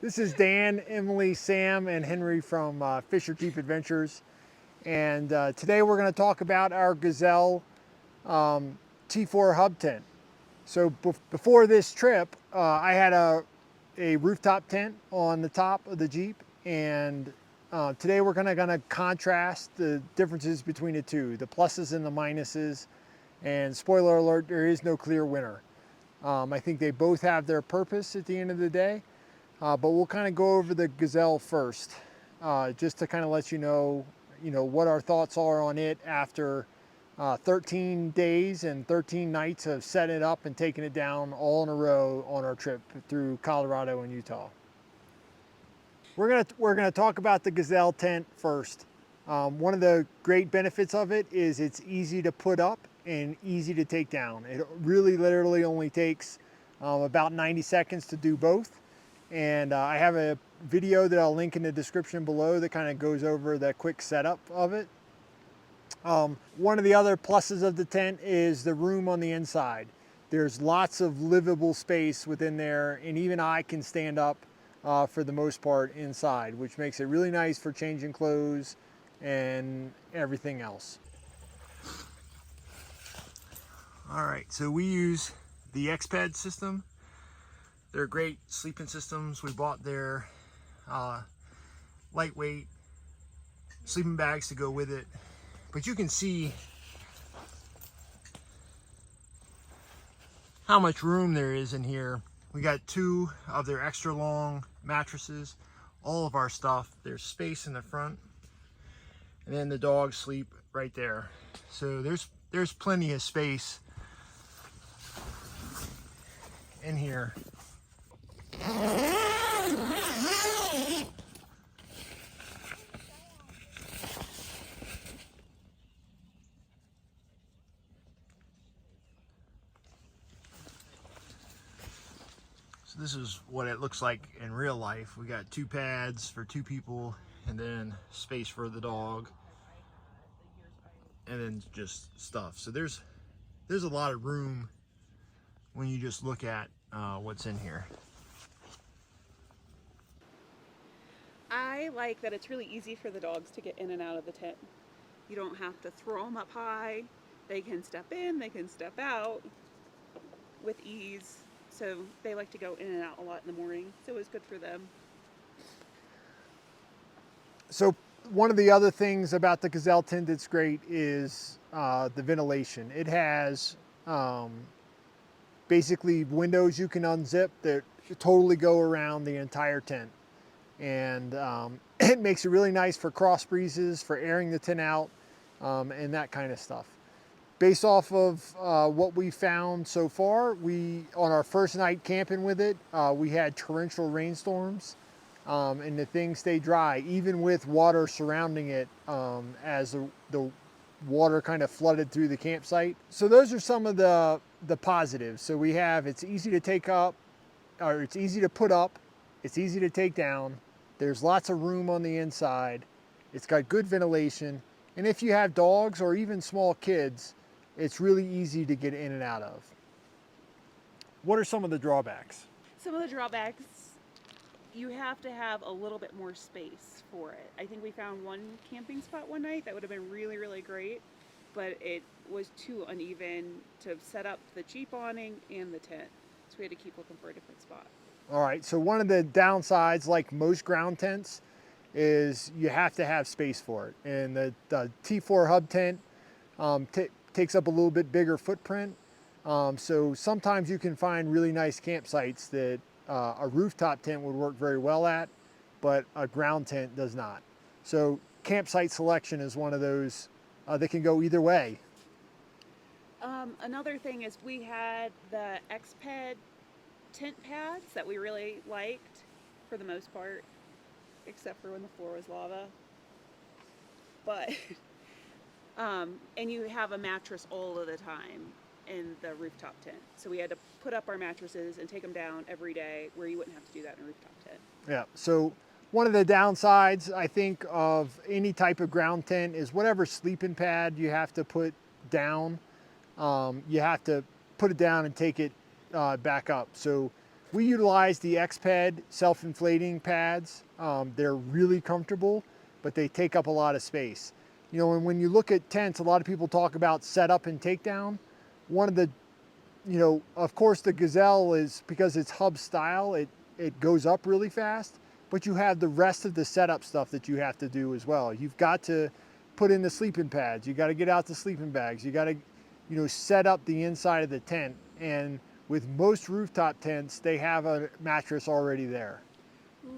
This is Dan, Emily, Sam, and Henry from Fisher Jeep Adventures. And today we're going to talk about our Gazelle T4 hub tent. So before this trip, I had a rooftop tent on the top of the Jeep. And today we're going to contrast the differences between the two, the pluses and the minuses. And spoiler alert, there is no clear winner. I think they both have their purpose at the end of the day. But we'll kind of go over the Gazelle first, just to kind of let you know what our thoughts are on it after 13 days and 13 nights of setting it up and taking it down all in a row on our trip through Colorado and Utah. We're gonna talk about the Gazelle tent first. One of the great benefits of it is it's easy to put up and easy to take down. It really literally only takes about 90 seconds to do both. And I have a video that I'll link in the description below that kind of goes over the quick setup of it. One of the other pluses of the tent is the room on the inside. There's lots of livable space within there, and even I can stand up for the most part inside, which makes it really nice for changing clothes and everything else. All right, so we use the XPED system. They're great sleeping systems. We bought their lightweight sleeping bags to go with it. But you can see how much room there is in here. We got 2 of their extra long mattresses, all of our stuff. There's space in the front, and then the dogs sleep right there. So there's plenty of space in here. So this is what it looks like in real life. We got 2 pads for 2 people, and then space for the dog, and then just stuff. So there's a lot of room when you just look at what's in here. I like that it's really easy for the dogs to get in and out of the tent. You don't have to throw them up high. They can step in, they can step out with ease. So they like to go in and out a lot in the morning. So it's good for them. So one of the other things about the Gazelle tent that's great is the ventilation. It has basically windows you can unzip that totally go around the entire tent. And it makes it really nice for cross breezes, for airing the tent out, and that kind of stuff. Based off of what we found so far, on our first night camping with it, we had torrential rainstorms, and the thing stayed dry, even with water surrounding it as the water kind of flooded through the campsite. So those are some of the positives. So we have, it's easy to take up, or it's easy to put up, it's easy to take down. There's lots of room on the inside. It's got good ventilation. And if you have dogs or even small kids, it's really easy to get in and out of. What are some of the drawbacks? Some of the drawbacks, you have to have a little bit more space for it. I think we found one camping spot one night that would have been really, really great, but it was too uneven to set up the Jeep awning and the tent. So we had to keep looking for a different spot. All right, so one of the downsides, like most ground tents, is you have to have space for it. And the T4 hub tent takes up a little bit bigger footprint. So sometimes you can find really nice campsites that a rooftop tent would work very well at, but a ground tent does not. So campsite selection is one of those that can go either way. Another thing is we had the XPED tent pads that we really liked for the most part, except for when the floor was lava. But and you have a mattress all of the time in the rooftop tent. So we had to put up our mattresses and take them down every day, where you wouldn't have to do that in a rooftop tent. Yeah, so one of the downsides, I think, of any type of ground tent is whatever sleeping pad you have to put down, you have to put it down and take it back up. So We utilize the X-Ped self-inflating pads. They're really comfortable, but they take up a lot of space. You know, and when you look at tents, a lot of people talk about setup and takedown. One of the, you know, of course the Gazelle is, because it's hub style, it goes up really fast, but you have the rest of the setup stuff that you have to do as well. You've got to put in the sleeping pads, you got to get out the sleeping bags, you got to, you know, set up the inside of the tent. And with most rooftop tents, they have a mattress already there.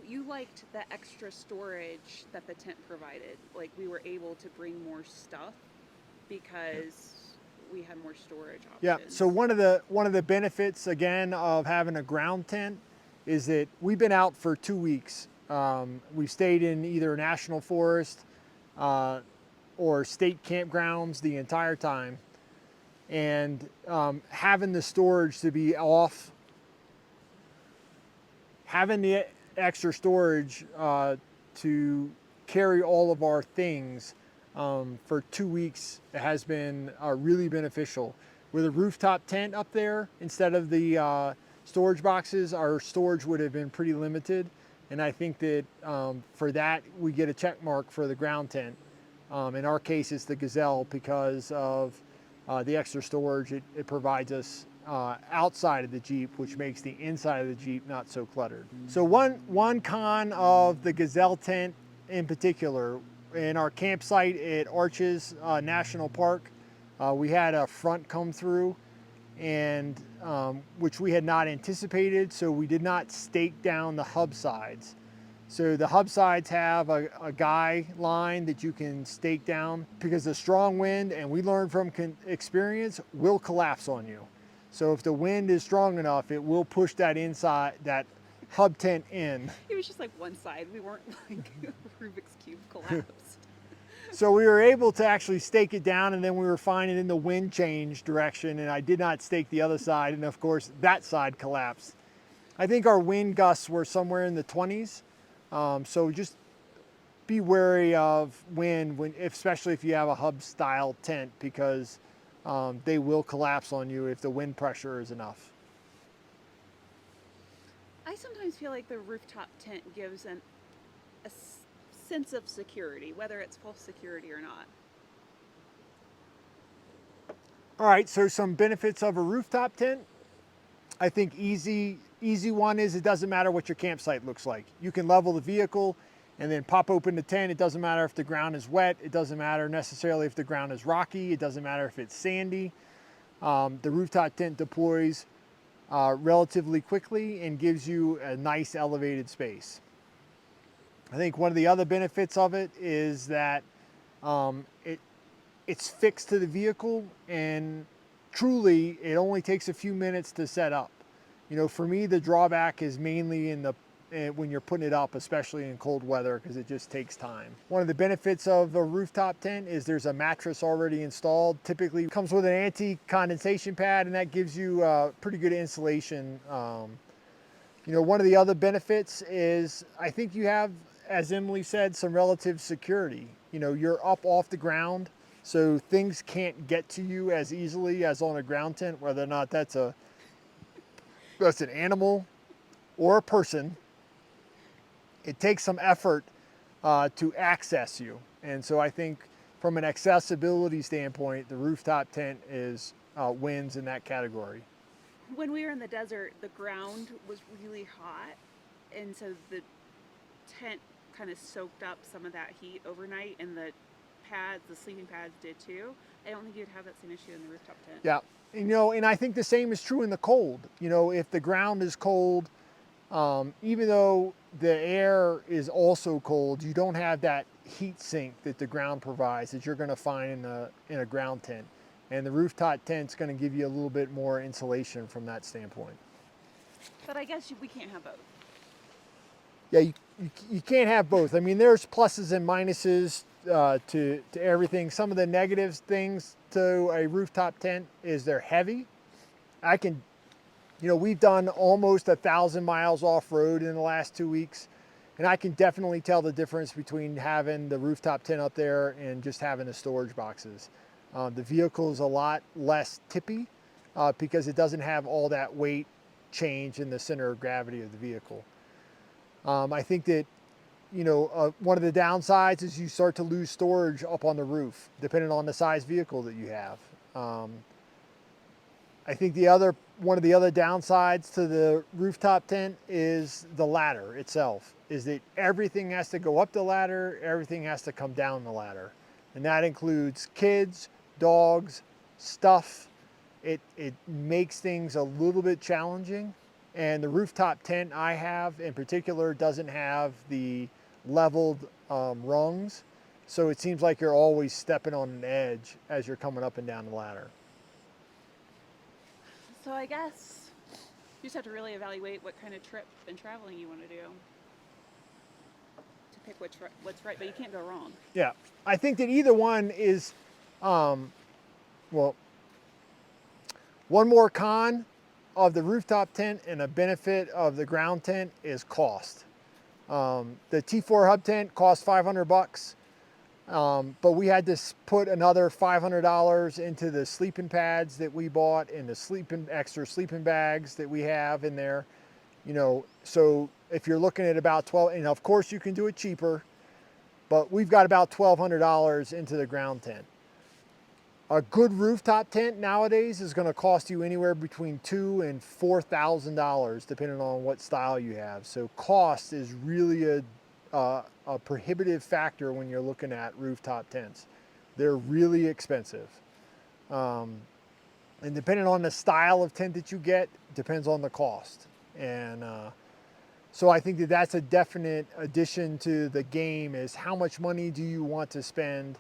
You liked the extra storage that the tent provided. Like, we were able to bring more stuff because we had more storage options. Yeah, so one of the benefits again of having a ground tent is that we've been out for 2 weeks. We've stayed in either national forest or state campgrounds the entire time, and having the storage to be off, having the extra storage to carry all of our things for 2 weeks has been really beneficial. With a rooftop tent up there, instead of the storage boxes, our storage would have been pretty limited. And I think that for that, we get a check mark for the ground tent. In our case, it's the Gazelle because of the extra storage it provides us outside of the Jeep, which makes the inside of the Jeep not so cluttered. So one con of the Gazelle tent in particular, in our campsite at Arches National Park, we had a front come through, and which we had not anticipated, so we did not stake down the hub sides. So the hub sides have a guy line that you can stake down, because the strong wind, and we learned from experience, will collapse on you. So if the wind is strong enough, it will push that inside, that hub tent in. It was just like one side. We weren't like Rubik's Cube collapsed. So we were able to actually stake it down, and then we were finding in the wind change direction, and I did not stake the other side, and of course that side collapsed. I think our wind gusts were somewhere in the 20s, so just be wary of wind, especially if you have a hub style tent, because they will collapse on you if the wind pressure is enough. I sometimes feel like the rooftop tent gives a sense of security, whether it's false security or not. All right, so some benefits of a rooftop tent. I think easy one is it doesn't matter what your campsite looks like. You can level the vehicle and then pop open the tent. It doesn't matter if the ground is wet. It doesn't matter necessarily if the ground is rocky. It doesn't matter if it's sandy. The rooftop tent deploys relatively quickly and gives you a nice elevated space. I think one of the other benefits of it is that it's fixed to the vehicle, and truly it only takes a few minutes to set up. You know, for me, the drawback is mainly in the when you're putting it up, especially in cold weather, because it just takes time. One of the benefits of a rooftop tent is there's a mattress already installed. Typically comes with an anti-condensation pad, and that gives you pretty good insulation. You know, one of the other benefits is I think you have, as Emily said, some relative security. You know, you're up off the ground, so things can't get to you as easily as on a ground tent, whether or not that's an animal or a person. It takes some effort to access you. And so I think from an accessibility standpoint, the rooftop tent wins in that category. When we were in the desert, the ground was really hot, and so the tent kind of soaked up some of that heat overnight, and the sleeping pads did too. I don't think you'd have that same issue in the rooftop tent. Yeah, you know, and I think the same is true in the cold. You know, if the ground is cold, even though the air is also cold, you don't have that heat sink that the ground provides that you're going to find in a ground tent. And the rooftop tent's going to give you a little bit more insulation from that standpoint. But I guess we can't have both. Yeah, you can't have both. I mean, there's pluses and minuses to everything. Some of the negative things to a rooftop tent is they're heavy. You know, we've done almost 1,000 miles off-road in the last 2 weeks, and I can definitely tell the difference between having the rooftop tent up there and just having the storage boxes. The vehicle is a lot less tippy because it doesn't have all that weight change in the center of gravity of the vehicle. I think that, one of the downsides is you start to lose storage up on the roof, depending on the size vehicle that you have. I think one of the other downsides to the rooftop tent is the ladder itself, is that everything has to go up the ladder, everything has to come down the ladder. And that includes kids, dogs, stuff. It makes things a little bit challenging. And the rooftop tent I have in particular doesn't have the leveled rungs. So it seems like you're always stepping on an edge as you're coming up and down the ladder. So I guess you just have to really evaluate what kind of trip and traveling you want to do to pick what's right, but you can't go wrong. Yeah, I think that either one is, well, one more con of the rooftop tent and a benefit of the ground tent is cost. The T4 hub tent cost $500. But we had to put another $500 into the sleeping pads that we bought and the extra sleeping bags that we have in there. So if you're looking at about 12, and of course you can do it cheaper, but we've got about $1,200 into the ground tent. A good rooftop tent nowadays is going to cost you anywhere between $2,000 and $4,000, depending on what style you have. So cost is really a prohibitive factor when you're looking at rooftop tents. They're really expensive. And depending on the style of tent that you get, depends on the cost. And so I think that that's a definite addition to the game, is how much money do you want to spend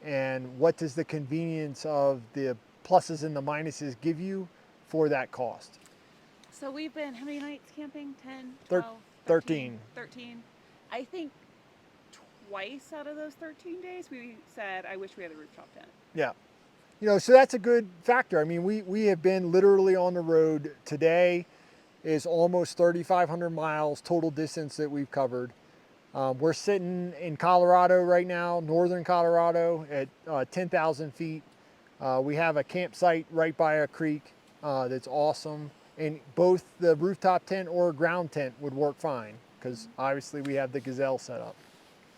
and what does the convenience of the pluses and the minuses give you for that cost. So we've been, how many nights camping? 10, 12, 13. 13. I think twice out of those 13 days we said, I wish we had a rooftop tent. Yeah. So that's a good factor. I mean, we have been literally on the road. Today is almost 3,500 miles total distance that we've covered. We're sitting in Colorado right now, northern Colorado, at 10,000 feet. We have a campsite right by a creek that's awesome. And both the rooftop tent or ground tent would work fine, because obviously we have the Gazelle set up.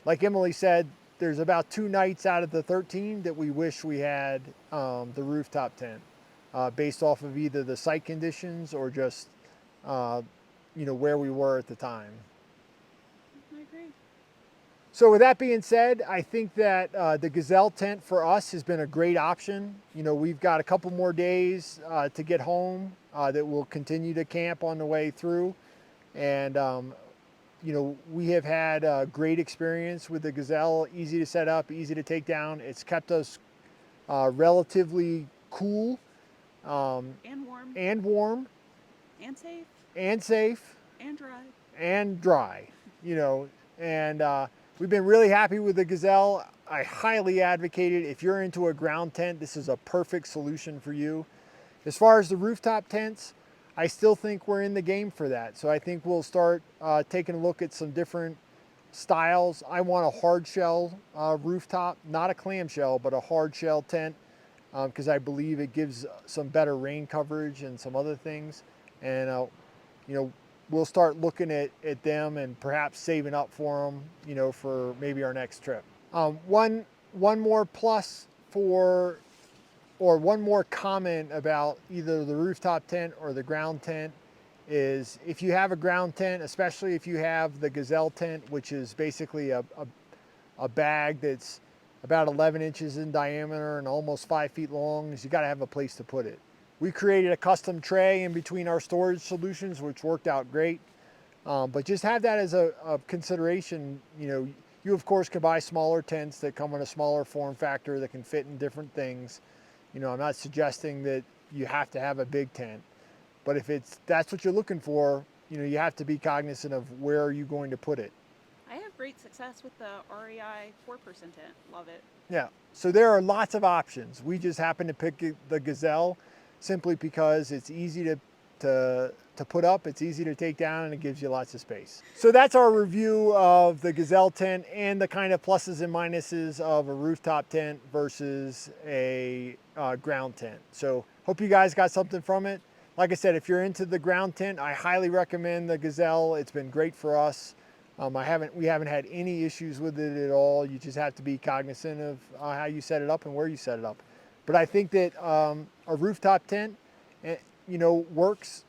Like Emily said, there's about 2 nights out of the 13 that we wish we had the rooftop tent, based off of either the site conditions or just where we were at the time. I agree. So with that being said, I think that the Gazelle tent for us has been a great option. We've got a couple more days to get home that we'll continue to camp on the way through. And we have had a great experience with the Gazelle. Easy to set up, easy to take down. It's kept us relatively cool. And warm. And warm. And safe. And safe. And dry. And dry. And we've been really happy with the Gazelle. I highly advocate it. If you're into a ground tent, this is a perfect solution for you. As far as the rooftop tents, I still think we're in the game for that. So I think we'll start taking a look at some different styles. I want a hard shell rooftop, not a clamshell, but a hard shell tent, because I believe it gives some better rain coverage and some other things. And we'll start looking at them and perhaps saving up for them, for maybe our next trip. One more plus one more comment about either the rooftop tent or the ground tent is, if you have a ground tent, especially if you have the Gazelle tent, which is basically a bag that's about 11 inches in diameter and almost 5 feet long, is you got to have a place to put it. We created a custom tray in between our storage solutions, which worked out great. But just have that as a consideration. You of course can buy smaller tents that come in a smaller form factor that can fit in different things. I'm not suggesting that you have to have a big tent, but if that's what you're looking for, you have to be cognizant of where are you going to put it. I have great success with the REI 4-person tent. Love it. Yeah, so there are lots of options. We just happen to pick the Gazelle simply because it's easy to put up, it's easy to take down, and it gives you lots of space. So that's our review of the Gazelle tent and the kind of pluses and minuses of a rooftop tent versus a ground tent. So hope you guys got something from it. like I said, if you're into the ground tent, I highly recommend the Gazelle. It's been great for us. We haven't had any issues with it at all. You just have to be cognizant of how you set it up and where you set it up. But I think that a rooftop tent, works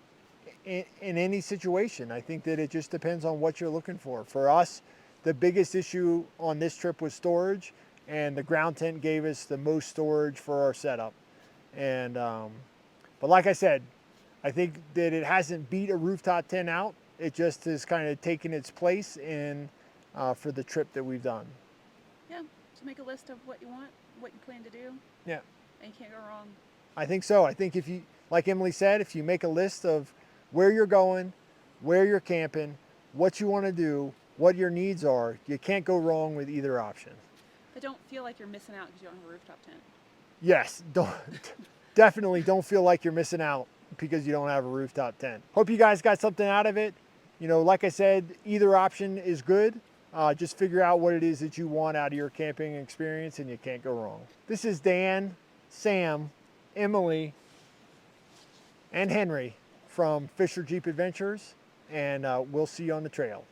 in any situation. I think that it just depends on what you're looking for. For us, the biggest issue on this trip was storage, and the ground tent gave us the most storage for our setup. And but like I said, I think that it hasn't beat a rooftop tent out. It just has kind of taken its place in for the trip that we've done. Yeah, so make a list of what you want, what you plan to do, Yeah, and you can't go wrong. I think so. I think if you, like Emily said, if you make a list of where you're going, where you're camping, what you want to do, what your needs are, you can't go wrong with either option. But don't feel like you're missing out because you don't have a rooftop tent. Yes, definitely don't feel like you're missing out because you don't have a rooftop tent. Hope you guys got something out of it. Like I said, either option is good. Just figure out what it is that you want out of your camping experience and you can't go wrong. This is Dan, Sam, Emily, and Henry from Fisher Jeep Adventures, and we'll see you on the trail.